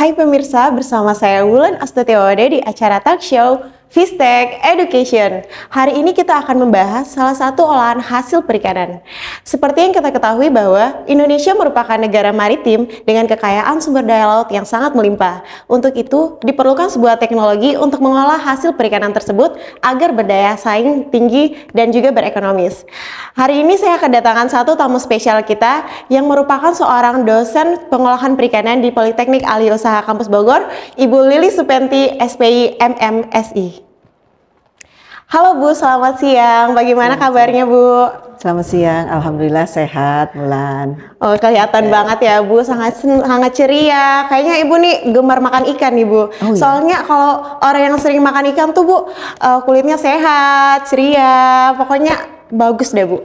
Hai pemirsa, bersama saya Wulan Astutiwode di acara talk show Fistek Education. Hari ini kita akan membahas salah satu olahan hasil perikanan. Seperti yang kita ketahui bahwa Indonesia merupakan negara maritim dengan kekayaan sumber daya laut yang sangat melimpah. Untuk itu, diperlukan sebuah teknologi untuk mengolah hasil perikanan tersebut agar berdaya saing tinggi dan juga berekonomis. Hari ini saya kedatangan satu tamu spesial kita yang merupakan seorang dosen pengolahan perikanan di Politeknik Alih Usaha Kampus Bogor, Ibu Lili Supenti, SPI MMSI. Halo Bu, selamat siang. Bagaimana kabarnya Bu? Selamat siang, alhamdulillah sehat, Bulan. Oh, kelihatan banget ya Bu, sangat ceria. Kayaknya Ibu nih gemar makan ikan nih Bu. Oh, iya? Soalnya kalau orang yang sering makan ikan tuh Bu, kulitnya sehat, ceria, pokoknya bagus deh Bu.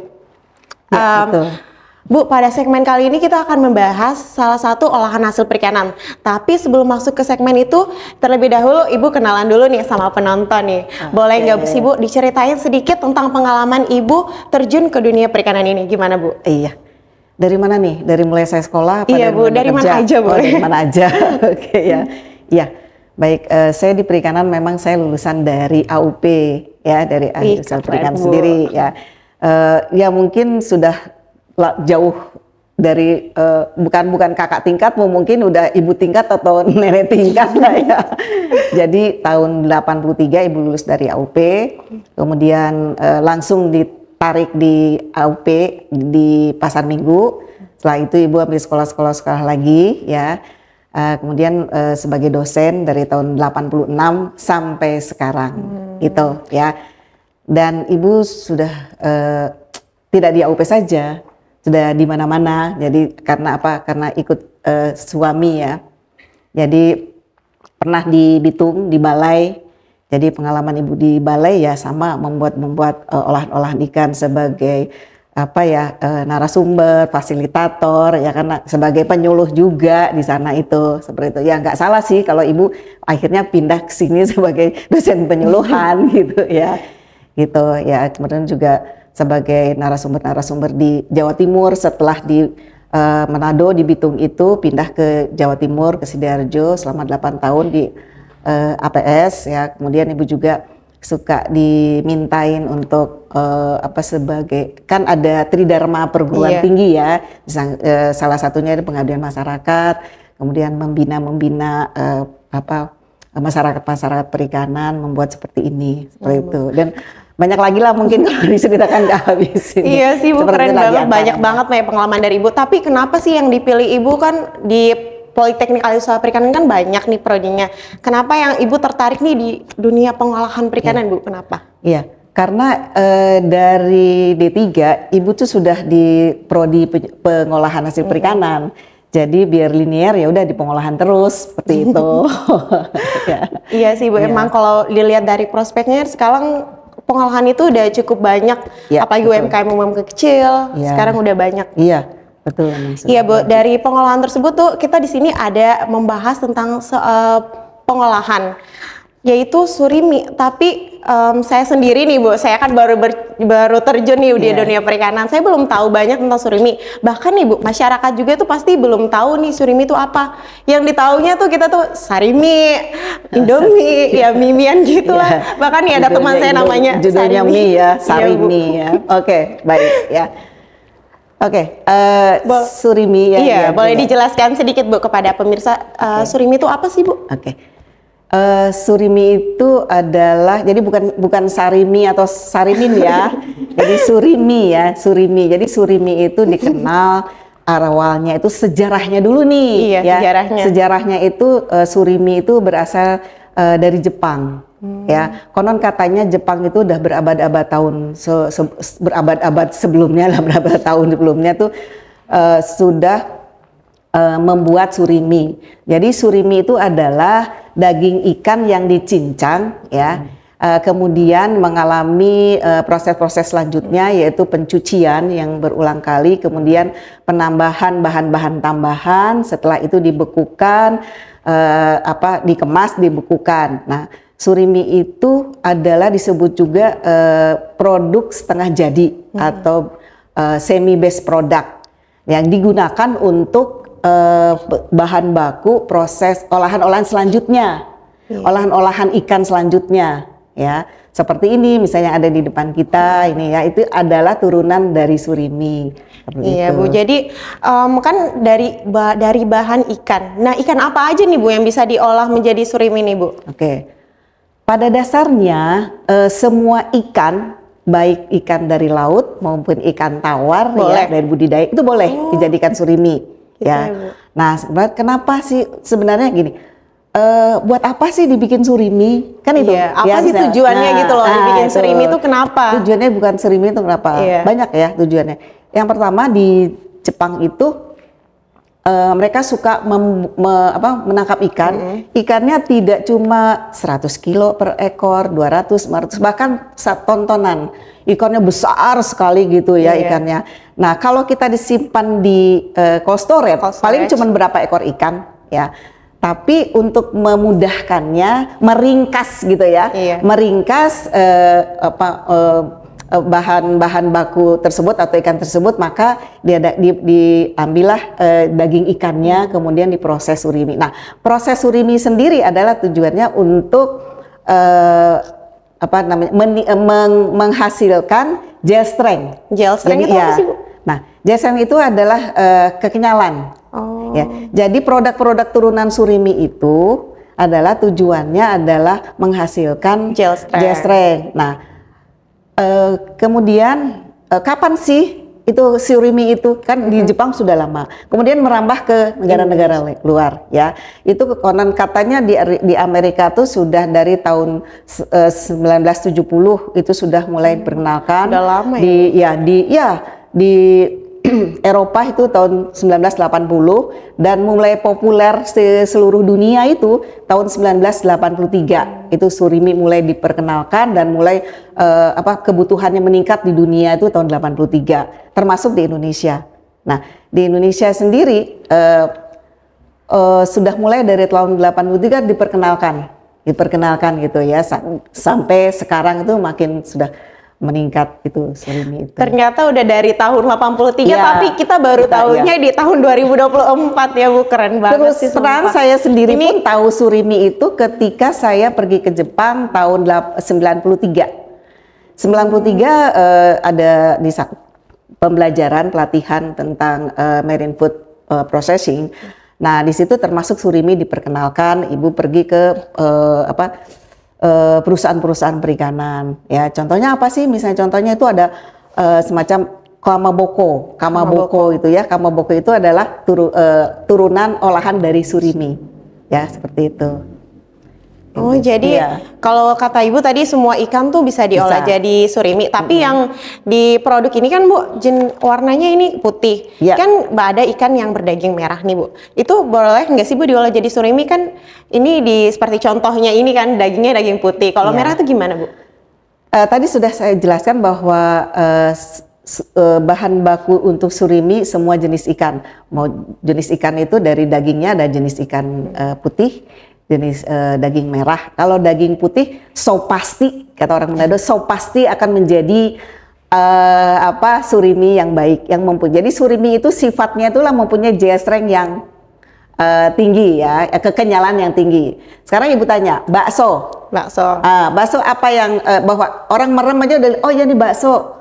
Ya, betul. Bu, pada segmen kali ini kita akan membahas salah satu olahan hasil perikanan. Tapi sebelum masuk ke segmen itu, terlebih dahulu Ibu kenalan dulu nih sama penonton nih. Boleh nggak sih Bu diceritain sedikit tentang pengalaman Ibu terjun ke dunia perikanan ini? Gimana Bu? Iya. Dari mana nih? Dari mulai saya sekolah? Apa Iya Bu, dari mana aja Bu? Dari mana aja? Oke ya. Iya. Baik, saya di perikanan memang saya lulusan dari AUP ya, dari Alih Usaha Perikanan sendiri ya. Ya mungkin sudah jauh dari bukan kakak tingkat, mungkin udah ibu tingkat atau nenek tingkat lah ya. Jadi tahun 83 ibu lulus dari AUP, kemudian langsung ditarik di AUP di Pasar Minggu. Setelah itu ibu ambil sekolah lagi ya. Kemudian sebagai dosen dari tahun 86 sampai sekarang gitu ya. Dan ibu sudah tidak di AUP saja, sudah di mana-mana. Jadi karena apa? Karena ikut suami ya. Jadi pernah di Bitung, di Balai. Jadi pengalaman ibu di Balai ya sama membuat olahan-olahan ikan sebagai apa ya, narasumber, fasilitator ya, karena sebagai penyuluh juga di sana itu seperti itu. Ya nggak salah sih kalau ibu akhirnya pindah ke sini sebagai dosen penyuluhan gitu ya. Gitu ya. Kemudian juga sebagai narasumber di Jawa Timur, setelah di Manado, di Bitung itu pindah ke Jawa Timur, ke Sidoarjo selama 8 tahun di APS ya. Kemudian ibu juga suka dimintain untuk sebagai, kan ada Tridharma perguruan tinggi ya, salah satunya pengabdian masyarakat, kemudian membina masyarakat perikanan, membuat seperti ini, seperti itu. Dan banyak lagi lah mungkin kalau diceritakan nggak habis. Iya sih Bu, keren banget, banyak banget nih pengalaman dari Ibu. Tapi kenapa sih yang dipilih Ibu, kan di Politeknik Alih Usaha Perikanan kan banyak nih prodinya. Kenapa yang Ibu tertarik nih di dunia pengolahan perikanan Bu? Kenapa? Iya, karena dari D3 Ibu tuh sudah di prodi pengolahan hasil perikanan. Jadi biar linear ya udah di pengolahan terus seperti itu. Ya. Iya sih Bu, emang kalau dilihat dari prospeknya sekarang pengolahan itu udah cukup banyak, ya, apalagi UMKM kecil, sekarang udah banyak. Iya, betul. Iya Bu, dari pengolahan tersebut tuh kita di sini ada membahas tentang pengolahan, yaitu surimi. Tapi saya sendiri nih Bu, saya kan baru terjun nih di dunia perikanan. Saya belum tahu banyak tentang surimi. Bahkan nih Bu, masyarakat juga tuh pasti belum tahu nih surimi itu apa. Yang ditaunya tuh kita tuh sarimi, Indomie, ya mimian gitu lah. Bahkan nih ada teman saya namanya judulnya sarimi. mie ya, sarimi ya. Oke, baik ya. Oke, surimi ya. Iya, boleh dijelaskan sedikit Bu kepada pemirsa, surimi itu apa sih Bu? Oke. Surimi itu adalah, jadi bukan sarimi atau sarimin ya. Jadi surimi ya, surimi. Jadi surimi itu dikenal awalnya itu sejarahnya dulu nih. Iya, ya. Sejarahnya. Sejarahnya itu surimi itu berasal dari Jepang. Ya, konon katanya Jepang itu udah berabad-abad tahun berabad-abad sebelumnya lah, berabad tahun sebelumnya tuh sudah membuat surimi. Jadi surimi itu adalah daging ikan yang dicincang ya, kemudian mengalami proses-proses selanjutnya yaitu pencucian yang berulang kali, kemudian penambahan bahan-bahan tambahan, setelah itu dibekukan, dikemas, dibekukan. Nah, surimi itu adalah disebut juga produk setengah jadi atau semi base product yang digunakan untuk bahan baku proses olahan-olahan selanjutnya, olahan-olahan ikan selanjutnya, ya. Seperti ini misalnya ada di depan kita ini ya, itu adalah turunan dari surimi. Iya itu. Bu, jadi kan dari bahan ikan. Nah ikan apa aja nih Bu yang bisa diolah menjadi surimi nih Bu? Oke, pada dasarnya semua ikan, baik ikan dari laut maupun ikan tawar ya dari budidaya itu boleh dijadikan surimi ya. Bu. Nah kenapa sih sebenarnya gini? Buat apa sih dibikin surimi? Kan itu. Iya, apa sih tujuannya gitu loh dibikin surimi itu kenapa? Tujuannya bukan surimi itu kenapa? Banyak ya tujuannya. Yang pertama di Jepang itu mereka suka menangkap ikan. Ikannya tidak cuma 100 kilo per ekor, 200, 500, bahkan tontonan. Ikannya besar sekali gitu ya ikannya. Nah kalau kita disimpan di cold storage, paling cuma berapa ekor ikan ya. Tapi untuk memudahkannya, meringkas gitu ya, meringkas bahan baku tersebut atau ikan tersebut, maka diambillah daging ikannya, kemudian diproses surimi. Nah, proses surimi sendiri adalah tujuannya untuk menghasilkan gel strength. Gel strength itu apa sih Bu? Nah, gel strength itu adalah kekenyalan. Ya, jadi produk-produk turunan surimi itu adalah tujuannya adalah menghasilkan gel strength. Nah, kemudian kapan sih itu surimi itu kan di Jepang sudah lama. Kemudian merambah ke negara-negara luar ya. Itu konon katanya di Amerika tuh sudah dari tahun 1970 itu sudah mulai diperkenalkan. Udah lama di Eropa itu tahun 1980 dan mulai populer di seluruh dunia itu tahun 1983 itu surimi mulai diperkenalkan dan mulai kebutuhannya meningkat di dunia itu tahun 83 termasuk di Indonesia. Nah di Indonesia sendiri sudah mulai dari tahun 83 diperkenalkan gitu ya sampai sekarang itu makin sudah meningkat itu surimi itu. Ternyata udah dari tahun 83 tapi kita baru tahunya di tahun 2024 ya Bu, keren banget. Terus sih terang saya sendiri pun tahu surimi itu ketika saya pergi ke Jepang tahun 93. 93 ada di pembelajaran pelatihan tentang marine food processing. Nah, di situ termasuk surimi diperkenalkan, Ibu pergi ke perusahaan-perusahaan perikanan ya. Contohnya apa sih? Misalnya contohnya itu ada semacam kamaboko itu ya. Kamaboko itu adalah turunan olahan dari surimi ya, seperti itu. Oh jadi kalau kata Ibu tadi semua ikan tuh bisa diolah jadi surimi. Tapi yang di produk ini kan Bu, warnanya ini putih. Kan ada ikan yang berdaging merah nih Bu. Itu boleh nggak sih Bu diolah jadi surimi? Kan ini seperti contohnya ini kan dagingnya daging putih. Kalau merah itu gimana Bu? Tadi sudah saya jelaskan bahwa bahan baku untuk surimi semua jenis ikan. Mau jenis ikan itu dari dagingnya ada jenis ikan putih, jenis daging merah. Kalau daging putih, so pasti kata orang Manado, so pasti akan menjadi surimi yang baik, yang mempunyai. Jadi surimi itu sifatnya itulah mempunyai gel strength yang tinggi ya, kekenyalan yang tinggi. Sekarang Ibu tanya, bakso. Bakso apa yang bahwa orang merem aja udah, oh ya ini bakso.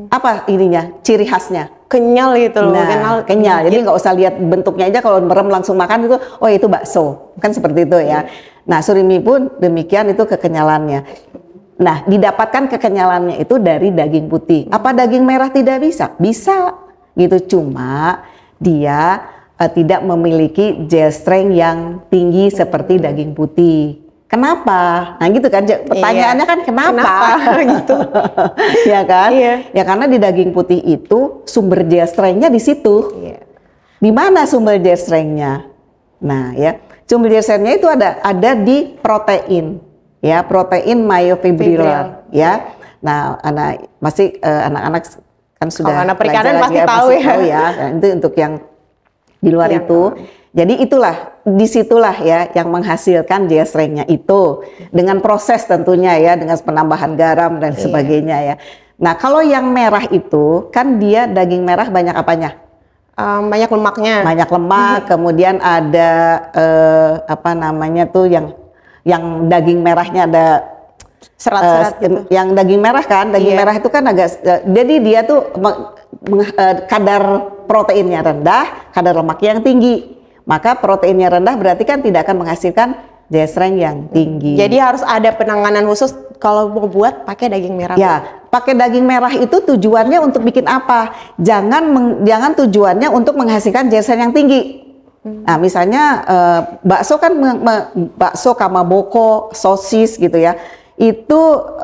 Apa ininya, ciri khasnya? Kenyal gitu loh. Kenyal. Jadi nggak usah lihat bentuknya aja, kalau merem langsung makan itu, oh itu bakso. Kan seperti itu ya. Nah surimi pun demikian, itu kekenyalannya. Nah didapatkan kekenyalannya itu dari daging putih. Apa daging merah tidak bisa? Bisa gitu, cuma dia tidak memiliki gel strength yang tinggi seperti daging putih. Kenapa? Nah gitu kan pertanyaannya kan kenapa gitu. Ya kan? Ya karena di daging putih itu sumber gel strength-nya di situ. Di mana sumber gel strength-nya? Nah ya, sumber gel strength-nya itu ada di protein. Ya, protein myofibrillar ya. Nah, anak-anak kan sudah anak perikanan pasti tahu ya. Nah, itu untuk yang di luar itu. Jadi disitulah ya yang menghasilkan gel strength-nya itu dengan proses tentunya ya, dengan penambahan garam dan sebagainya ya. Nah kalau yang merah itu kan dia daging merah banyak apanya? banyak lemaknya. Banyak lemak, kemudian ada apa namanya tuh yang daging merahnya ada Serat-serat gitu. Yang daging merah kan, daging merah itu kan agak jadi dia tuh kadar proteinnya rendah, kadar lemaknya yang tinggi. Maka proteinnya rendah berarti kan tidak akan menghasilkan J-strength yang tinggi. Jadi harus ada penanganan khusus kalau mau buat pakai daging merah. Ya, pakai daging merah itu tujuannya untuk bikin apa? Jangan tujuannya untuk menghasilkan J-strength yang tinggi. Nah, misalnya bakso kan bakso, kamaboko, sosis gitu ya. Itu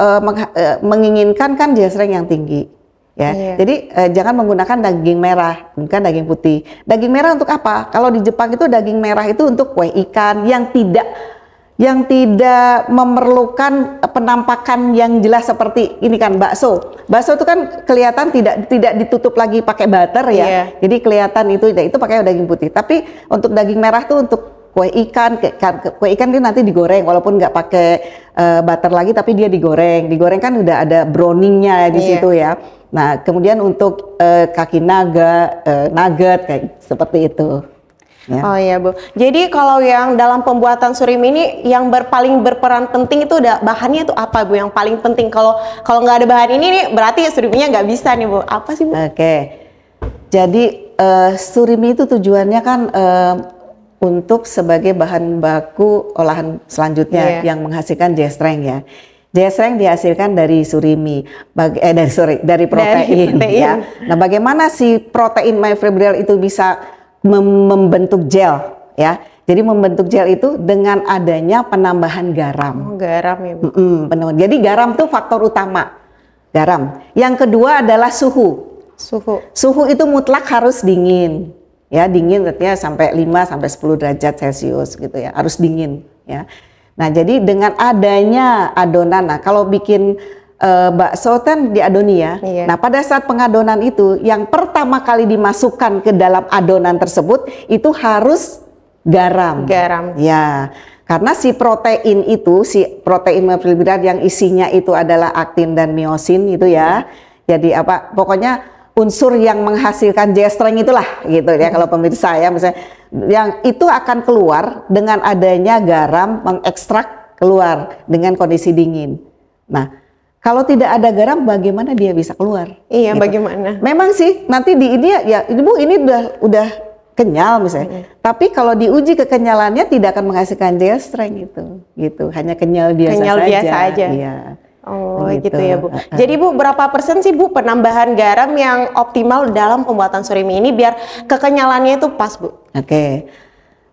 menginginkan kan J-strength yang tinggi. Ya, jadi jangan menggunakan daging merah, bukan daging putih. Daging merah untuk apa? Kalau di Jepang itu daging merah itu untuk kue ikan yang tidak memerlukan penampakan yang jelas seperti ini kan bakso. Bakso itu kan kelihatan tidak ditutup lagi pakai butter ya. Jadi kelihatan itu pakai daging putih. Tapi untuk daging merah tuh untuk kue ikan itu nanti digoreng walaupun nggak pakai butter lagi, tapi dia digoreng kan udah ada browningnya di situ ya. Nah, kemudian untuk kaki naga, nugget kayak seperti itu. Ya. Oh iya Bu. Jadi kalau yang dalam pembuatan surimi ini yang paling berperan penting itu bahannya itu apa Bu? Yang paling penting kalau nggak ada bahan ini nih berarti suriminya nggak bisa nih Bu. Apa sih Bu? Oke. Jadi surimi itu tujuannya kan untuk sebagai bahan baku olahan selanjutnya yang menghasilkan J-strength ya. J-strength dihasilkan dari surimi, dari protein. Ya. Nah, bagaimana si protein myofibril itu bisa membentuk gel ya? Jadi membentuk gel itu dengan adanya penambahan garam. Oh, garam ya Bu. Jadi garam itu faktor utama. Garam. Yang kedua adalah suhu. Suhu itu mutlak harus dingin. Ya, dingin artinya sampai 5 sampai 10 derajat Celcius gitu ya. Harus dingin ya. Nah, jadi dengan adanya adonan, nah kalau bikin bakso kan diadoni ya. Nah, pada saat pengadonan itu yang pertama kali dimasukkan ke dalam adonan tersebut itu harus garam. Ya. Karena si protein myofibril yang isinya itu adalah aktin dan miosin itu ya. Jadi apa? Pokoknya unsur yang menghasilkan J-strength itulah gitu ya kalau pemirsa ya, misalnya yang itu akan keluar dengan adanya garam mengekstrak keluar dengan kondisi dingin. Nah, kalau tidak ada garam bagaimana dia bisa keluar? Iya, gitu. Bagaimana? Memang sih nanti di ini ya Ibu ini udah kenyal misalnya. Tapi kalau diuji kekenyalannya tidak akan menghasilkan J-strength gitu. Hanya kenyal biasa saja. Iya. Oh gitu ya Bu. Jadi Bu, berapa persen sih Bu penambahan garam yang optimal dalam pembuatan surimi ini biar kekenyalannya itu pas Bu? Oke.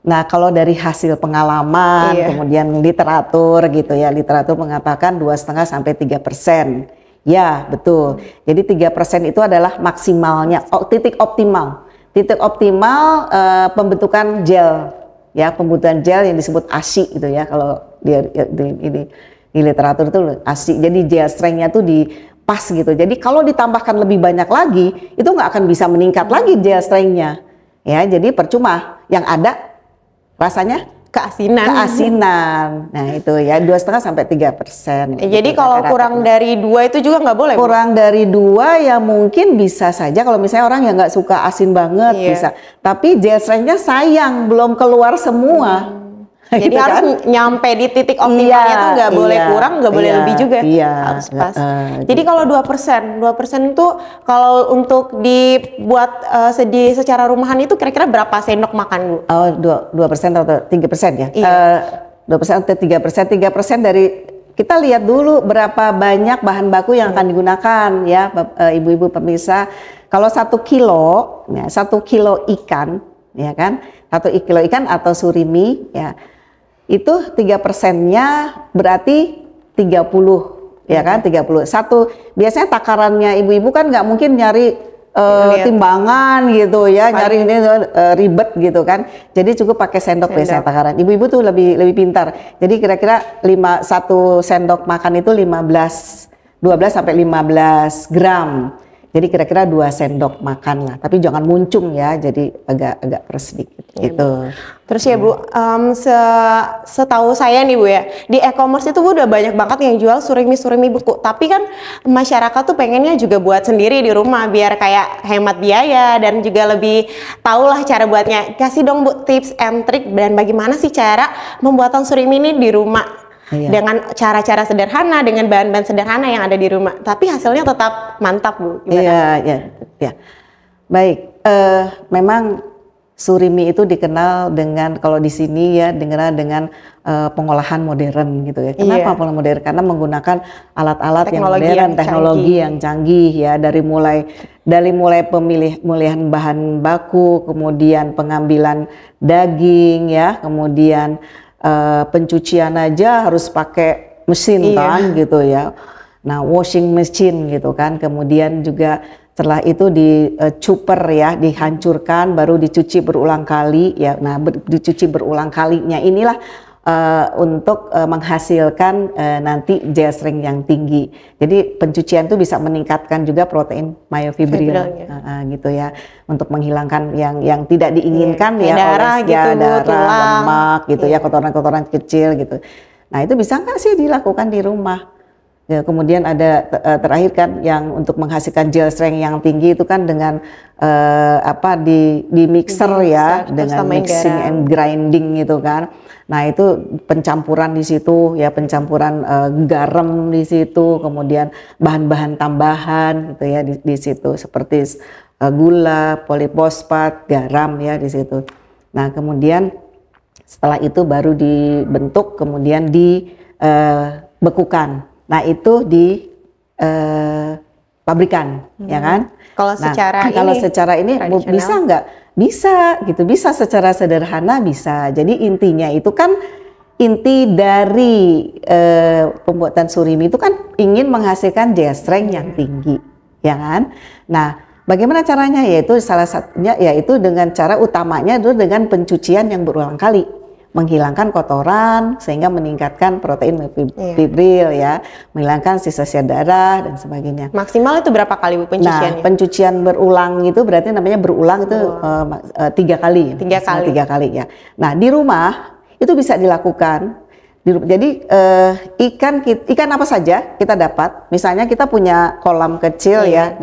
Nah, kalau dari hasil pengalaman, kemudian literatur gitu ya, literatur mengatakan 2,5 sampai 3%. Ya, betul. Jadi 3% itu adalah maksimalnya, titik optimal. Titik optimal pembentukan gel, ya, pembentukan gel yang disebut ASI gitu ya, kalau di literatur itu ASI. Jadi J-strength-nya tuh di pas gitu. Jadi kalau ditambahkan lebih banyak lagi, itu nggak akan bisa meningkat lagi J-strength-nya. Ya, jadi percuma. Yang ada rasanya keasinan. Nah, itu ya 2,5 sampai 3%. Jadi kalau kurang dari 2 itu juga nggak boleh? Kurang dari 2 ya mungkin bisa saja. Kalau misalnya orang yang nggak suka asin banget bisa. Tapi J-strength-nya sayang belum keluar semua. Jadi gitu harus kan? Nyampe di titik optimalnya tuh nggak boleh kurang, nggak boleh lebih juga, harus pas. Jadi kalau 2% itu kalau untuk dibuat secara rumahan itu kira-kira berapa sendok makan Bu? Oh, 2% atau 3% ya? 2% atau 3%? 3% dari kita lihat dulu berapa banyak bahan baku yang akan digunakan ya, ibu-ibu pemirsa. Kalau 1 kilo, ya, 1 kilo ikan, ya kan? 1 kilo ikan atau surimi, ya. Itu 3%-nya berarti 30 ya kan, 30. Biasanya takarannya ibu-ibu kan nggak mungkin nyari timbangan gitu ya, nyari ini ribet gitu kan. Jadi cukup pakai sendok biasanya takaran. Ibu-ibu tuh lebih pintar. Jadi kira-kira 1 sendok makan itu 12 sampai 15 gram. Jadi kira-kira 2 sendok makan lah, tapi jangan muncung ya, jadi agak peres sedikit gitu. Terus ya Bu, setahu saya nih Bu ya, di e-commerce itu Bu udah banyak banget yang jual surimi buku. Tapi kan masyarakat tuh pengennya juga buat sendiri di rumah biar kayak hemat biaya dan juga lebih tahu lah cara buatnya. Kasih dong Bu tips and trick dan bagaimana sih cara pembuatan surimi ini di rumah. Dengan cara-cara sederhana, dengan bahan-bahan sederhana yang ada di rumah, tapi hasilnya tetap mantap Bu. Gimana? Iya. Baik, memang surimi itu dikenal dengan, kalau di sini ya, dikenal dengan pengolahan modern gitu ya. Kenapa pengolahan modern? Karena menggunakan alat-alat yang modern, teknologi yang canggih ya, dari mulai pemilihan bahan baku, kemudian pengambilan daging ya, kemudian pencucian aja harus pakai mesin kan gitu ya. Nah, washing machine gitu kan. Kemudian juga setelah itu dicuper ya, dihancurkan, baru dicuci berulang kali ya. Nah, dicuci berulang kalinya inilah untuk menghasilkan nanti J-string yang tinggi. Jadi pencucian itu bisa meningkatkan juga protein myofibril gitu ya, untuk menghilangkan yang tidak diinginkan ya, darah gitu, darah, lemak gitu ya, kotoran-kotoran kecil gitu. Nah, itu bisa nggak sih dilakukan di rumah? Ya, kemudian ada terakhir kan yang untuk menghasilkan gel strength yang tinggi itu kan dengan di mixer ya, dengan mixing and grinding gitu kan. Nah, itu pencampuran di situ ya, pencampuran garam di situ, kemudian bahan-bahan tambahan gitu ya di situ seperti gula, polifosfat, garam ya di situ. Nah, kemudian setelah itu baru dibentuk, kemudian dibekukan. Nah, itu di pabrikan, ya kan? Kalau secara ini bisa nggak? Bisa gitu, bisa secara sederhana bisa. Jadi intinya itu kan, inti dari pembuatan surimi itu kan ingin menghasilkan J-strength yang tinggi, ya kan? Nah, bagaimana caranya? Yaitu salah satunya yaitu dengan cara utamanya itu dengan pencucian yang berulang kali, menghilangkan kotoran sehingga meningkatkan protein fibril ya, menghilangkan sisa-sisa darah dan sebagainya. Maksimal itu berapa kali Bu pencuciannya? Nah, pencucian berulang itu berarti namanya berulang itu 3 kali. 3 kali ya. Nah, di rumah itu bisa dilakukan. Jadi ikan apa saja kita dapat. Misalnya kita punya kolam kecil ya,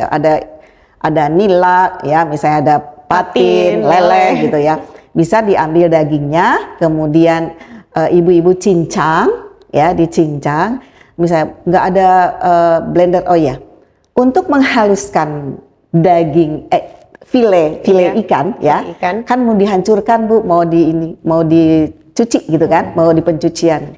ada nila ya, misalnya ada patin, lele gitu ya. Bisa diambil dagingnya, kemudian ibu-ibu cincang ya, dicincang. Misalnya nggak ada blender, untuk menghaluskan daging file ikan ya, kan mau dihancurkan Bu, mau dicuci gitu kan, mau di pencucian.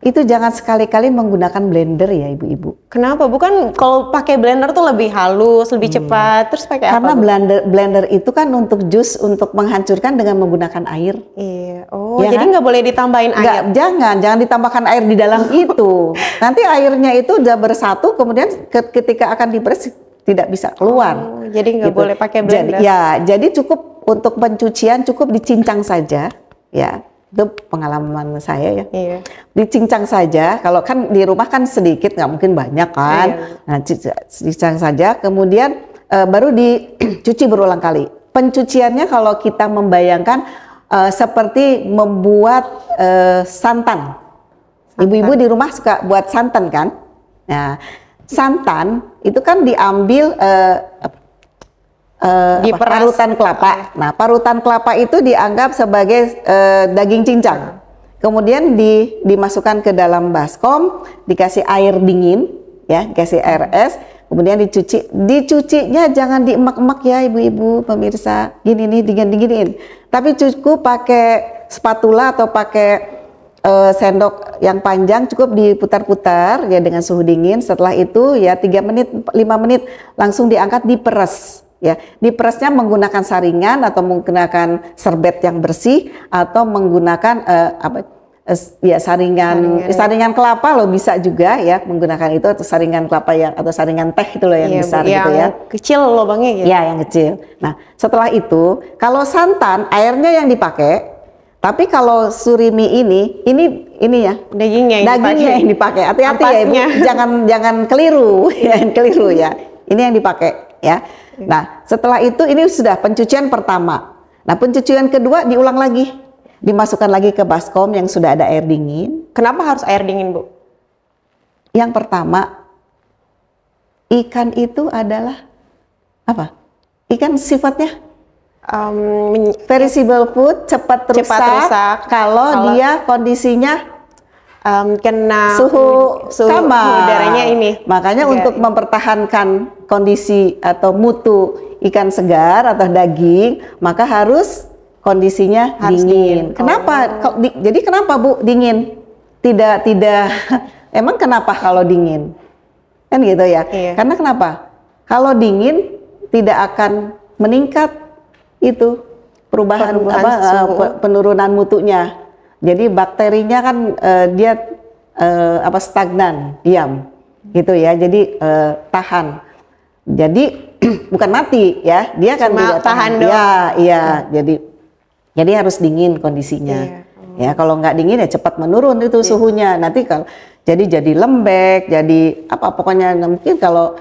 Itu jangan sekali-kali menggunakan blender ya ibu-ibu. Kenapa? Bukan kalau pakai blender tuh lebih halus, lebih cepat. Terus pakai apa? Karena blender itu kan untuk jus, untuk menghancurkan dengan menggunakan air. Iya. Oh, ya jadi nggak boleh ditambahin air? Jangan ditambahkan air di dalam itu. Nanti airnya itu udah bersatu, kemudian ketika akan diperes tidak bisa keluar. Oh, jadi nggak boleh pakai blender? Jadi cukup untuk pencucian cukup dicincang saja ya. Itu pengalaman saya ya. Iya. Dicincang saja, kalau kan di rumah kan sedikit, nggak mungkin banyak kan. Iya. Nah, cincang saja, kemudian baru dicuci berulang kali. Pencuciannya kalau kita membayangkan seperti membuat santan. Ibu-ibu di rumah suka buat santan kan? Nah, santan itu kan diambil parutan kelapa. Nah, parutan kelapa itu dianggap sebagai daging cincang. Kemudian dimasukkan ke dalam baskom, dikasih air dingin, ya, dikasih air es, kemudian dicuci. Dicucinya jangan diemak-emak ya, ibu-ibu pemirsa. Gini dingin-dinginin. Tapi cukup pakai spatula atau pakai sendok yang panjang, cukup diputar-putar ya dengan suhu dingin. Setelah itu ya 3 menit, 5 menit langsung diangkat, diperes. Ya, diperesnya menggunakan saringan atau menggunakan serbet yang bersih atau menggunakan saringan kelapa loh, bisa juga ya menggunakan itu, atau saringan kelapa atau saringan teh itu loh yang besar gitu ya. Kecil lubangnya gitu. Ya, yang kecil. Nah, setelah itu kalau santan airnya yang dipakai, tapi kalau surimi ini ya dagingnya yang dipakai. Hati-hati ya Ibu, jangan keliru ya, Ini yang dipakai. ya. Nah, setelah itu ini sudah pencucian pertama. Nah, pencucian kedua diulang lagi. Dimasukkan lagi ke baskom yang sudah ada air dingin. Kenapa harus air dingin, Bu? Yang pertama, ikan itu adalah apa? Ikan sifatnya perishable food, cepat rusak kalau dia kondisinya kena suhu kamar. Udaranya ini. Makanya untuk mempertahankan kondisi atau mutu ikan segar atau daging, maka harus kondisinya dingin. Kenapa? Jadi kenapa Bu dingin? Tidak emang kenapa kalau dingin? Kan gitu ya. Iya. Karena kenapa? Kalau dingin tidak akan meningkat itu perubahan penurunan mutunya. Jadi bakterinya kan dia stagnan, diam gitu ya. Jadi tahan. Jadi bukan mati ya, dia kan cuma tahan doang. Ya, iya. Jadi harus dingin kondisinya. Ya, kalau nggak dingin ya cepat menurun itu suhunya. Nanti kalau jadi lembek, jadi apa pokoknya mungkin kalau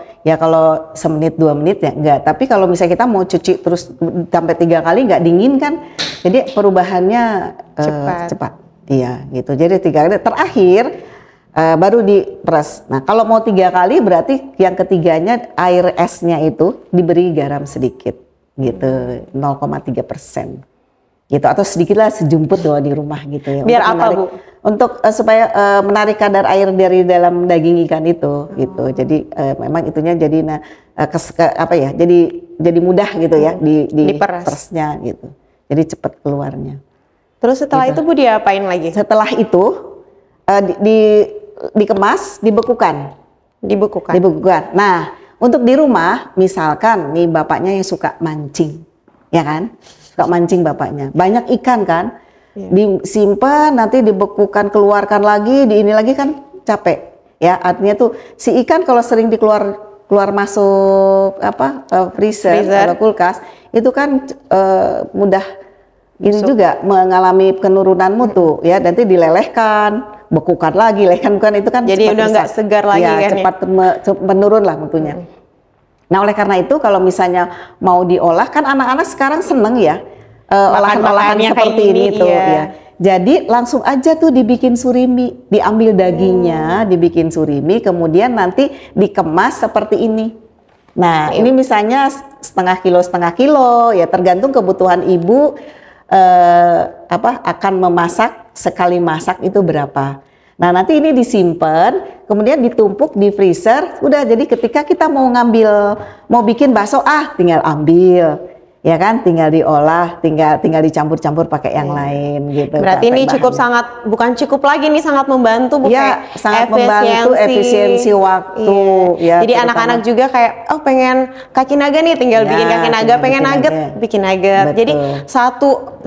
semenit 2 menit ya enggak. Tapi kalau misalnya kita mau cuci terus sampai 3 kali nggak dingin kan, jadi perubahannya cepat. Iya gitu. Jadi 3 kali terakhir baru diperas. Nah kalau mau 3 kali berarti yang ketiganya air esnya itu diberi garam sedikit gitu, 0,3%. Gitu atau sedikitlah sejumput doang di rumah gitu ya. Biar apa Bu? Untuk supaya menarik kadar air dari dalam daging ikan itu gitu. Jadi memang itunya jadi jadi mudah gitu ya diperasnya gitu. Jadi cepat keluarnya. Terus setelah itu Bu diapain lagi? Setelah itu dikemas, dibekukan. Dibekukan. Nah, untuk di rumah misalkan nih bapaknya yang suka mancing, ya kan? Suka mancing bapaknya. Banyak ikan kan? Disimpan, nanti dibekukan, keluarkan lagi, ini lagi kan capek. Ya, artinya tuh si ikan kalau sering keluar masuk freezer atau kulkas, itu kan mudah ini juga mengalami penurunan mutu ya. Nanti dilelehkan, bekukan lagi, bukan itu kan jadi udah nggak segar lagi ya, kan cepat menurun lah mutunya. Nah, oleh karena itu kalau misalnya mau diolah kan anak-anak sekarang seneng ya olahan-olahan seperti ini tuh ya. Jadi langsung aja tuh dibikin surimi, diambil dagingnya, dibikin surimi, kemudian nanti dikemas seperti ini. Nah, ini misalnya setengah kilo ya tergantung kebutuhan ibu akan memasak sekali masak itu berapa. Nah, nanti ini disimpan, kemudian ditumpuk di freezer. Udah, jadi ketika kita mau bikin bakso, tinggal ambil. Ya kan, tinggal diolah, tinggal dicampur-campur pakai yang lain gitu. Berarti ini bukan cukup lagi nih, sangat membantu sangat membantu efisiensi waktu. Ya, jadi anak-anak juga kayak pengen kaki naga nih, tinggal bikin kaki naga, pengen nugget, bikin nugget. Jadi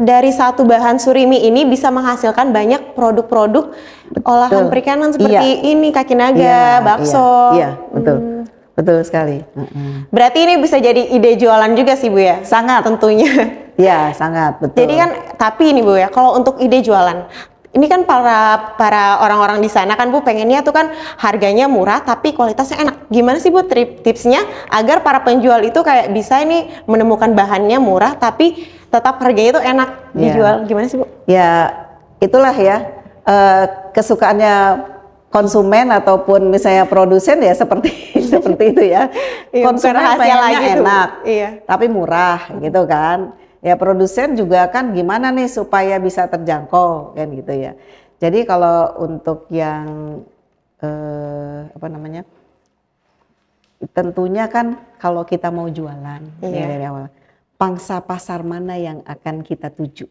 dari satu bahan surimi ini bisa menghasilkan banyak produk-produk olahan perikanan seperti ini, kaki naga, bakso. Iya, betul. Betul sekali. Berarti ini bisa jadi ide jualan juga sih Bu ya? Sangat. Tentunya. Ya, sangat, betul. Jadi kan, tapi ini Bu ya, kalau untuk ide jualan, ini kan para orang-orang di sana kan Bu pengennya tuh kan harganya murah tapi kualitasnya enak. Gimana sih Bu tipsnya agar para penjual itu kayak bisa ini menemukan bahannya murah tapi tetap harganya itu enak dijual? Gimana sih Bu? Ya, itulah ya kesukaannya konsumen ataupun misalnya produsen ya seperti itu ya. Konsumen pengennya enak, tapi murah gitu kan. Ya produsen juga kan gimana nih supaya bisa terjangkau kan gitu ya. Jadi kalau untuk yang tentunya kan kalau kita mau jualan ya dari awal, pangsa pasar mana yang akan kita tuju,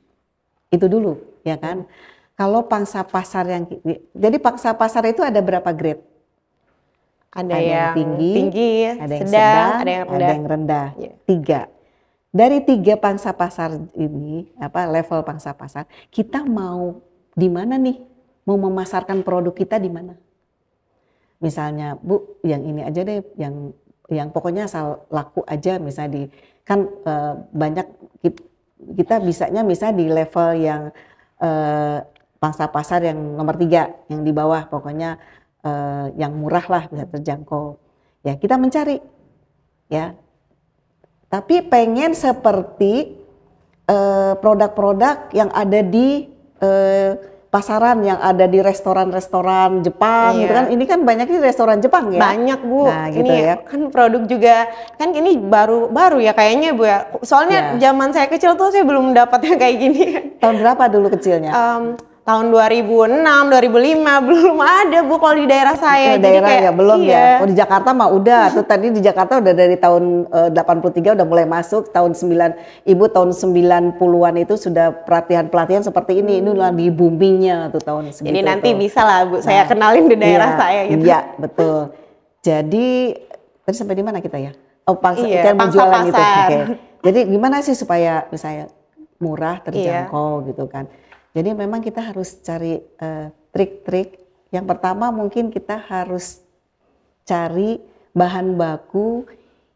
itu dulu ya kan. Kalau pangsa pasar jadi pangsa pasar itu ada berapa grade? Ada yang tinggi, ada yang sedang, sedang, ada yang rendah. 3. Dari 3 pangsa pasar ini, level pangsa pasar, kita mau di mana nih? Mau memasarkan produk kita di mana? Misalnya, Bu, yang ini aja deh, yang pokoknya asal laku aja, misalnya banyak kita bisanya misalnya di level yang pangsa pasar yang nomor 3, yang di bawah pokoknya yang murah lah bisa terjangkau. Ya kita mencari ya tapi pengen seperti produk-produk yang ada di pasaran, yang ada di restoran-restoran Jepang gitu kan. Ini kan banyak di restoran Jepang ya. Banyak Bu. Nah, gitu ini ya. kan produk juga kan ini baru ya kayaknya Bu ya. Soalnya zaman saya kecil tuh saya belum dapatnya kayak gini. Tahun berapa dulu kecilnya? Tahun 2006, 2005 belum ada Bu kalau di daerah saya. Jadi daerah kayak, ya belum ya. Oh di Jakarta mah udah. Tuh tadi di Jakarta udah dari tahun 83 udah mulai masuk. Tahun 9 Ibu tahun 90-an itu sudah pelatihan seperti ini. Ini lagi boomingnya tuh tahun segitu. Jadi nanti bisa lah Bu saya kenalin di daerah saya gitu. Iya, betul. Jadi tadi sampai di mana kita ya? Oh, pangsa jualan itu. Okay. Jadi gimana sih supaya misalnya murah, terjangkau gitu kan. Jadi memang kita harus cari trik-trik. Yang pertama mungkin kita harus cari bahan baku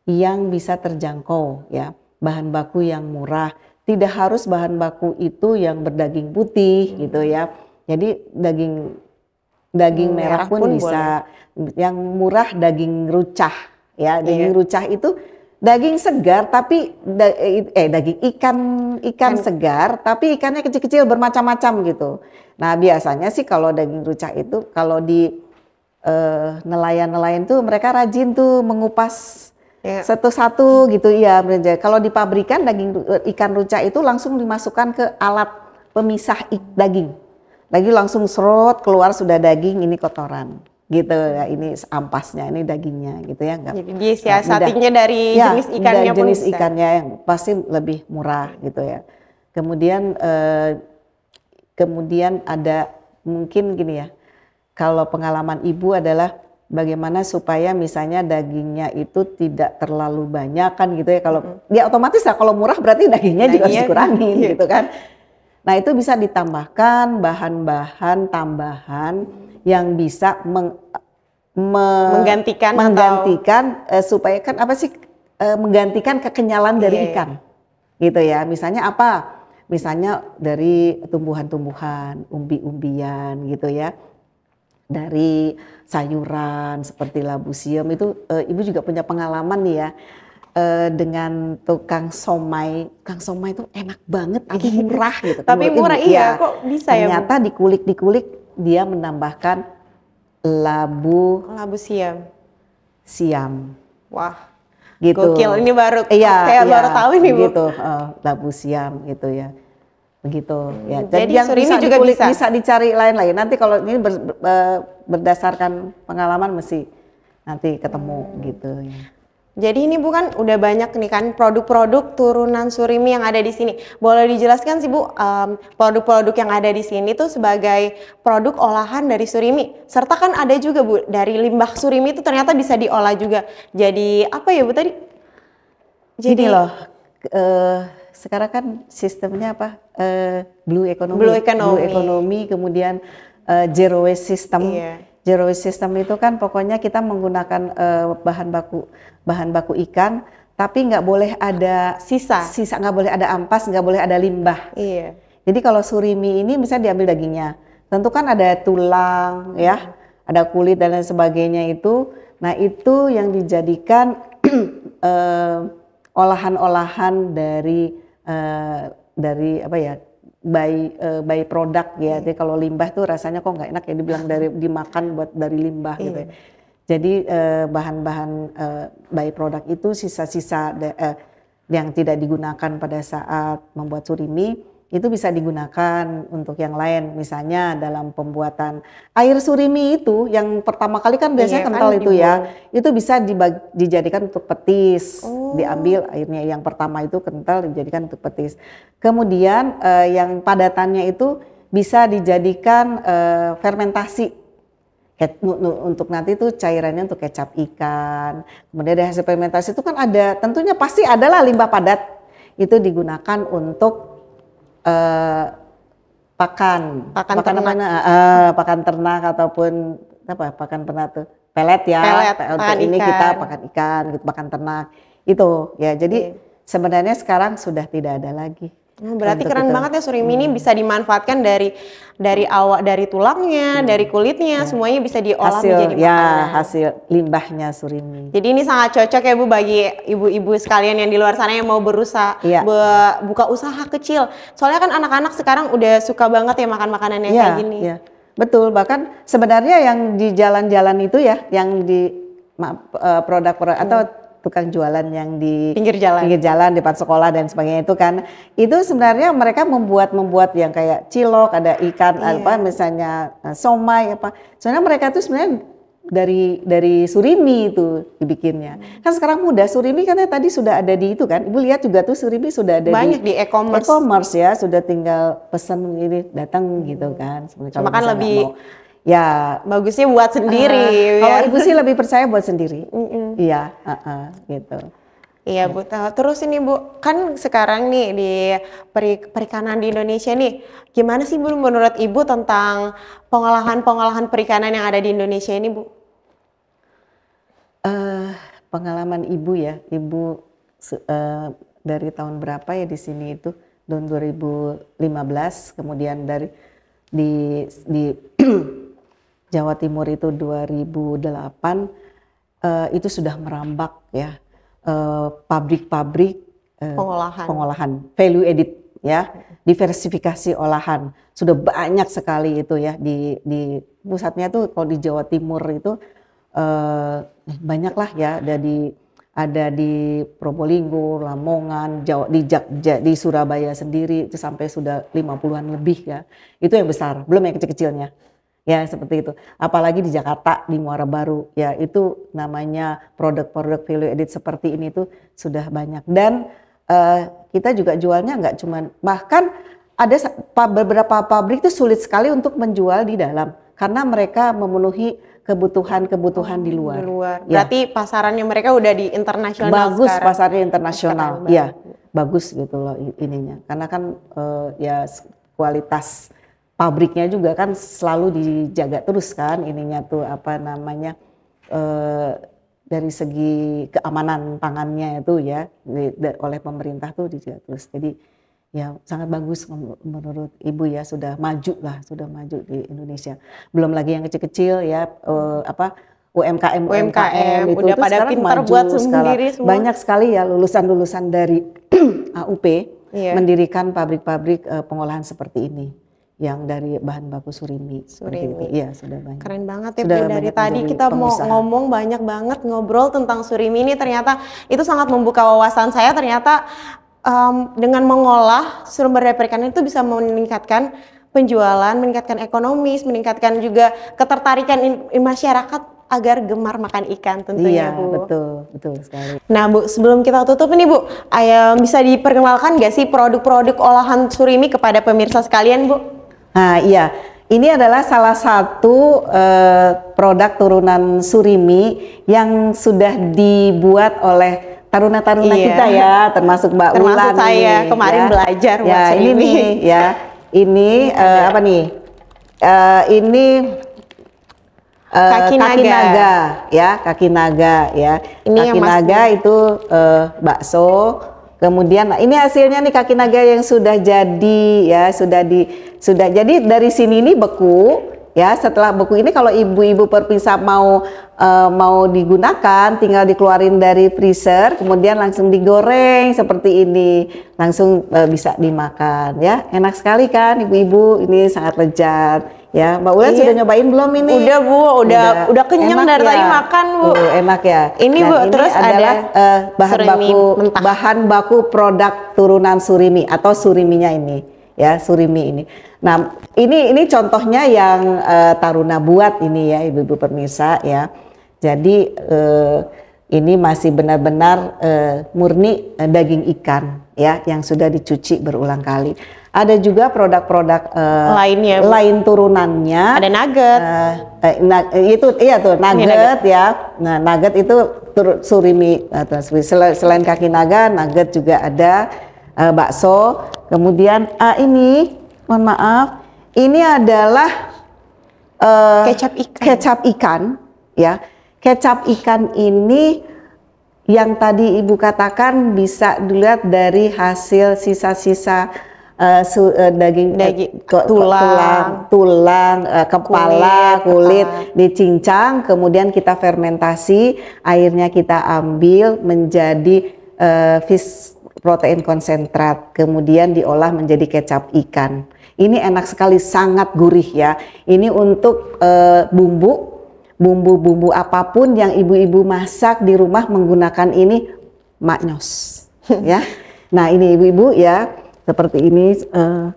yang bisa terjangkau ya. Bahan baku yang murah. Tidak harus bahan baku itu yang berdaging putih gitu ya. Jadi daging merah pun bisa. Boleh. Yang murah daging rucah ya. Daging rucah itu daging segar tapi daging ikan segar tapi ikannya kecil-kecil bermacam-macam gitu. Nah biasanya sih kalau daging rucah itu kalau di nelayan-nelayan tuh mereka rajin tuh mengupas satu-satu gitu ya. Kalau di pabrikan daging ikan rucah itu langsung dimasukkan ke alat pemisah daging. Lagi langsung serot keluar sudah daging ini kotoran. Gitu ya, ini ampasnya, ini dagingnya gitu ya. Jadi disiasatinya dari jenis ikannya pun jenis bisa. Ikannya yang pasti lebih murah gitu ya. Kemudian ada mungkin gini ya, kalau pengalaman Ibu adalah bagaimana supaya misalnya dagingnya itu tidak terlalu banyak kan gitu ya. Kalau ya otomatis lah kalau murah berarti dagingnya juga harus dikurangin gitu kan. Nah itu bisa ditambahkan bahan-bahan tambahan yang bisa menggantikan supaya kan apa sih menggantikan kekenyalan dari ikan gitu ya. Misalnya apa? Misalnya dari tumbuhan-tumbuhan, umbi-umbian gitu ya. Dari sayuran seperti labu siam itu Ibu juga punya pengalaman nih ya. Dengan tukang somai itu enak banget tapi murah gitu. Tapi murah kok bisa ya. Ternyata dikulik dia menambahkan labu siam. Wah, gitu. Gokil, ini baru saya baru tahu ini Bu. Gitu, labu siam gitu ya. Begitu ya. Jadi yang surimi juga bisa dicari lain-lain. Nanti kalau ini berdasarkan pengalaman mesti nanti ketemu gitu ya. Jadi ini Bu kan udah banyak nih kan produk-produk turunan surimi yang ada di sini. Boleh dijelaskan sih Bu, produk-produk yang ada di sini tuh sebagai produk olahan dari surimi. Serta kan ada juga Bu, dari limbah surimi itu ternyata bisa diolah juga. Jadi apa ya Bu tadi? Jadi loh, sekarang kan sistemnya apa? Blue economy, kemudian zero waste system. Zero waste system itu kan pokoknya kita menggunakan bahan baku ikan, tapi nggak boleh ada sisa nggak boleh ada ampas, nggak boleh ada limbah. Jadi kalau surimi ini misalnya diambil dagingnya, tentu kan ada tulang ya, ada kulit dan lain sebagainya itu. Nah itu yang dijadikan olahan-olahan dari apa ya? by product ya. Jadi kalau limbah tuh rasanya kok nggak enak ya dibilang dimakan buat dari limbah gitu ya. Jadi bahan-bahan by product itu sisa-sisa yang tidak digunakan pada saat membuat surimi itu bisa digunakan untuk yang lain. Misalnya dalam pembuatan air surimi itu yang pertama kali kan biasanya kental kan, itu ya. Itu bisa dijadikan untuk petis. Diambil airnya yang pertama itu kental dijadikan untuk petis. Kemudian yang padatannya itu bisa dijadikan fermentasi. Untuk nanti itu cairannya untuk kecap ikan. Kemudian dari hasil fermentasi itu kan ada, tentunya pasti adalah limbah padat. Itu digunakan untuk pakan ternak ataupun apa pakan ternak tuh pelet ya. Untuk ini ikan. Kita pakan ikan, gitu, pakan ternak itu ya. Jadi sebenarnya sekarang sudah tidak ada lagi Berarti Untuk keren itu. banget ya surimi ini bisa dimanfaatkan dari awak, dari tulangnya, dari kulitnya, semuanya bisa diolah menjadi makanan. Hasil limbahnya surimi. Jadi ini sangat cocok ya Bu bagi ibu-ibu sekalian yang di luar sana yang mau berusaha buka usaha kecil. Soalnya kan anak-anak sekarang udah suka banget ya makan makanan yang kayak gini. Iya, betul. Bahkan sebenarnya yang di jalan-jalan itu ya, yang di produk-produk atau tukang jualan yang di pinggir jalan, depan sekolah dan sebagainya itu kan, itu sebenarnya mereka membuat yang kayak cilok, ada ikan, apa misalnya somai apa. Soalnya mereka tuh sebenarnya dari surimi itu dibikinnya. Kan sekarang mudah, surimi kan tadi sudah ada di itu kan. Ibu lihat juga tuh surimi sudah ada banyak di e-commerce. E-commerce ya, sudah tinggal pesan ini datang gitu kan. Cuma kan lebih ya bagusnya buat sendiri. Kalau ibu sih lebih percaya buat sendiri. Iya, gitu. Iya Bu, terus ini Bu, kan sekarang nih di perikanan di Indonesia nih, gimana sih Bu menurut Ibu tentang pengolahan perikanan yang ada di Indonesia ini Bu? Pengalaman Ibu ya, Ibu dari tahun berapa ya di sini itu? Tahun 2015, kemudian di Jawa Timur itu 2008, itu sudah merambak ya. Pabrik-pabrik pengolahan value edit ya, diversifikasi olahan sudah banyak sekali itu ya di pusatnya tuh. Kalau di Jawa Timur itu banyak lah ya, ada di Probolinggo, Lamongan, di Surabaya sendiri itu sampai sudah 50-an lebih ya. Itu yang besar, belum yang kecil-kecilnya. Ya seperti itu. Apalagi di Jakarta, di Muara Baru, ya itu namanya produk-produk value edit seperti ini tuh sudah banyak. Dan kita juga jualnya nggak cuma, bahkan ada beberapa pabrik itu sulit sekali untuk menjual di dalam karena mereka memenuhi kebutuhan di luar. Berarti pasarannya mereka udah di internasional. Bagus sekarang. Pasarnya internasional, ya bagus gitu loh ininya. Karena kan ya kualitas pabriknya juga kan selalu dijaga terus kan ininya tuh apa namanya dari segi keamanan pangannya itu ya oleh pemerintah tuh dijaga terus. Jadi ya sangat bagus menurut Ibu ya, sudah maju di Indonesia. Belum lagi yang kecil-kecil ya UMKM itu udah pada pintar buat sendiri semua. Banyak sekali ya lulusan dari AUP mendirikan pabrik-pabrik pengolahan seperti ini. Yang dari bahan baku surimi. Iya, sudah banyak. Keren banget ya Bu, dari tadi kita mau ngomong banyak banget ngobrol tentang surimi ini, ternyata itu sangat membuka wawasan saya. Ternyata dengan mengolah sumber daya perikanan itu bisa meningkatkan penjualan, meningkatkan ekonomis, meningkatkan juga ketertarikan masyarakat agar gemar makan ikan tentunya Bu. Betul sekali. Nah Bu, sebelum kita tutup nih Bu, bisa diperkenalkan gak sih produk-produk olahan surimi kepada pemirsa sekalian Bu? Nah iya, ini adalah salah satu produk turunan surimi yang sudah dibuat oleh taruna-taruna kita ya, termasuk Mbak Ulan. Termasuk saya kemarin belajar buat surimi. Ini apa nih? Ini kaki naga ya. Kaki naga itu bakso. Kemudian ini hasilnya nih kaki naga yang sudah jadi ya, sudah jadi dari sini ini beku ya. Setelah beku ini kalau ibu-ibu perpisah mau digunakan, tinggal dikeluarin dari freezer, kemudian langsung digoreng seperti ini, langsung bisa dimakan ya. Enak sekali kan ibu-ibu, ini sangat lezat. Ya, Mbak Ulan sudah nyobain belum ini? Udah Bu, udah kenyang dari tadi makan Bu. Enak ya. Ini Bu, ini terus adalah bahan baku produk turunan surimi atau suriminya ini, ya surimi ini. Nah, ini contohnya yang Taruna buat ini ya, ibu-ibu pemirsa ya. Jadi ini masih benar-benar murni daging ikan ya, yang sudah dicuci berulang kali. Ada juga produk-produk lainnya, lain turunannya. Ada nugget. Itu iya tuh nugget ya. Nah nugget itu surimi. Selain kaki naga, nugget juga ada, bakso. Kemudian ini, mohon maaf, ini adalah kecap ikan ya. Kecap ikan ini yang tadi Ibu katakan bisa dilihat dari hasil sisa-sisa daging, tulang, kepala, kulit dicincang, kemudian kita fermentasi, airnya kita ambil menjadi fish protein konsentrat, kemudian diolah menjadi kecap ikan. Ini enak sekali, sangat gurih ya. Ini untuk bumbu-bumbu apapun yang ibu-ibu masak di rumah menggunakan ini maknyos ya. Nah ini ibu-ibu ya, seperti ini.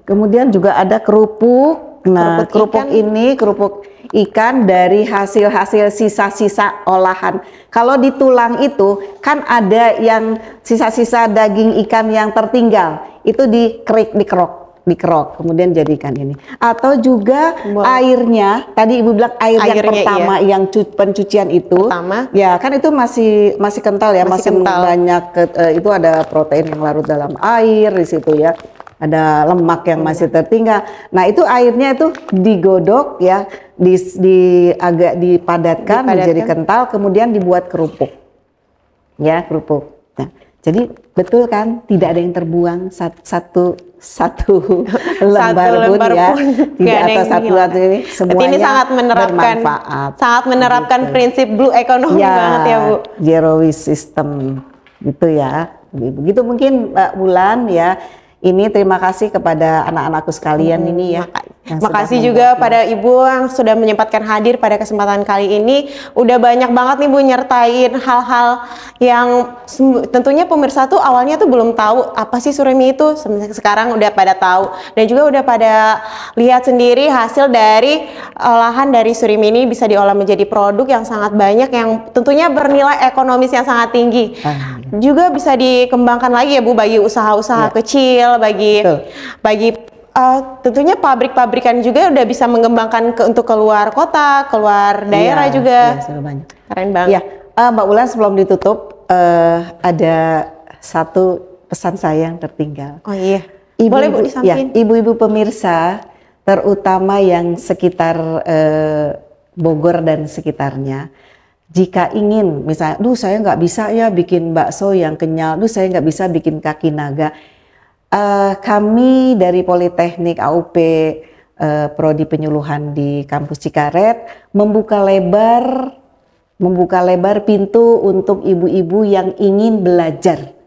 Kemudian juga ada kerupuk. Nah kerupuk ini kerupuk ikan dari hasil-hasil sisa-sisa olahan. Kalau di tulang itu kan ada yang sisa-sisa daging ikan yang tertinggal, itu dikerok, kemudian jadikan ini. Atau juga airnya, tadi Ibu bilang air yang pertama, yang pencucian itu, ya kan itu masih kental ya, masih banyak, itu ada protein yang larut dalam air di situ ya, ada lemak yang masih tertinggal. Nah itu airnya itu digodok ya, agak dipadatkan menjadi kental, kemudian dibuat kerupuk, ya kerupuk. Nah, jadi betul kan, tidak ada yang terbuang, satu lembar pun ya, tidak atas satu ini, semuanya ini sangat bermanfaat. Sangat menerapkan gitu. Prinsip blue economy ya, banget ya Bu. Zero waste system gitu ya. Begitu mungkin Mbak Wulan ya. Ini terima kasih kepada anak-anakku sekalian ini ya. Makasih juga pada Ibu yang sudah menyempatkan hadir pada kesempatan kali ini. Udah banyak banget nih Bu nyertain hal-hal yang tentunya pemirsa tuh awalnya tuh belum tahu apa sih surimi itu. Sekarang udah pada tahu dan juga udah pada lihat sendiri hasil dari olahan dari surimi ini bisa diolah menjadi produk yang sangat banyak yang tentunya bernilai ekonomis yang sangat tinggi. Juga bisa dikembangkan lagi ya Bu bagi usaha-usaha kecil, bagi tentunya pabrik-pabrikan juga udah bisa mengembangkan untuk keluar kota, keluar daerah juga. Iya, sudah banyak. Keren banget. Ya, Mbak Wulan sebelum ditutup ada satu pesan saya yang tertinggal. Oh iya. Boleh Bu disampaikan. Ya, ibu-ibu pemirsa, terutama yang sekitar Bogor dan sekitarnya. Jika ingin, misalnya, saya nggak bisa ya bikin bakso yang kenyal, saya nggak bisa bikin kaki naga. Kami dari Politeknik AUP Prodi Penyuluhan di Kampus Cikaret membuka lebar pintu untuk ibu-ibu yang ingin belajar,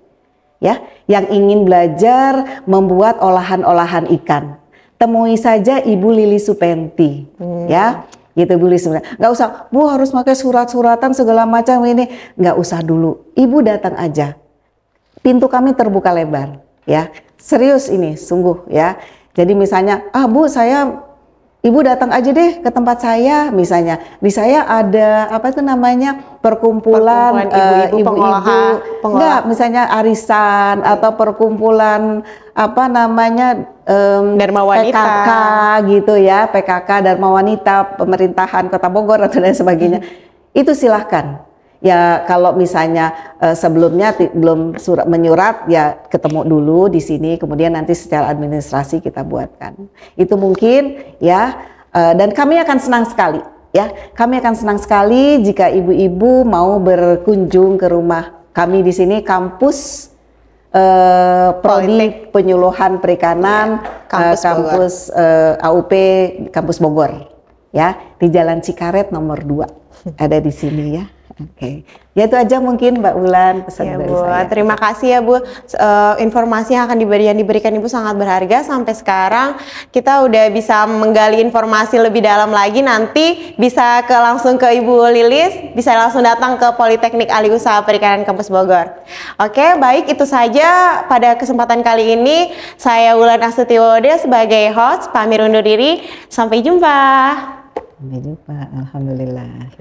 ya, yang ingin belajar membuat olahan-olahan ikan. Temui saja Ibu Lili Supenti, ya. Gitu Bu Lili, nggak usah Bu harus pakai surat-suratan segala macam ini, nggak usah dulu. Ibu datang aja, pintu kami terbuka lebar, ya. Serius ini, sungguh ya. Jadi misalnya, Bu Ibu datang aja deh ke tempat saya, misalnya di saya ada apa itu namanya perkumpulan ibu-ibu, enggak, misalnya arisan atau perkumpulan apa namanya Dharma Wanita. PKK gitu ya, PKK Dharma Wanita pemerintahan Kota Bogor atau dan sebagainya. Itu silahkan. Ya kalau misalnya sebelumnya belum menyurat ya ketemu dulu di sini, kemudian nanti secara administrasi kita buatkan. Itu mungkin ya, dan kami akan senang sekali ya. Kami akan senang sekali jika ibu-ibu mau berkunjung ke rumah kami di sini, kampus Prodi Penyuluhan Perikanan kampus AUP Kampus Bogor ya, di Jalan Cikaret nomor 2 ada di sini ya. Oke, ya itu aja mungkin Mbak Wulan pesan ya, dari Bu. saya. Terima kasih ya Bu, informasi yang akan diberikan Ibu sangat berharga. Sampai sekarang kita udah bisa menggali informasi lebih dalam lagi. Nanti bisa langsung ke Ibu Lilis, bisa langsung datang ke Politeknik Alih Usaha Perikanan Kampus Bogor. Oke, baik itu saja pada kesempatan kali ini. Saya Wulan Astuti sebagai host, pamit undur diri. Sampai jumpa. Sampai jumpa. Alhamdulillah.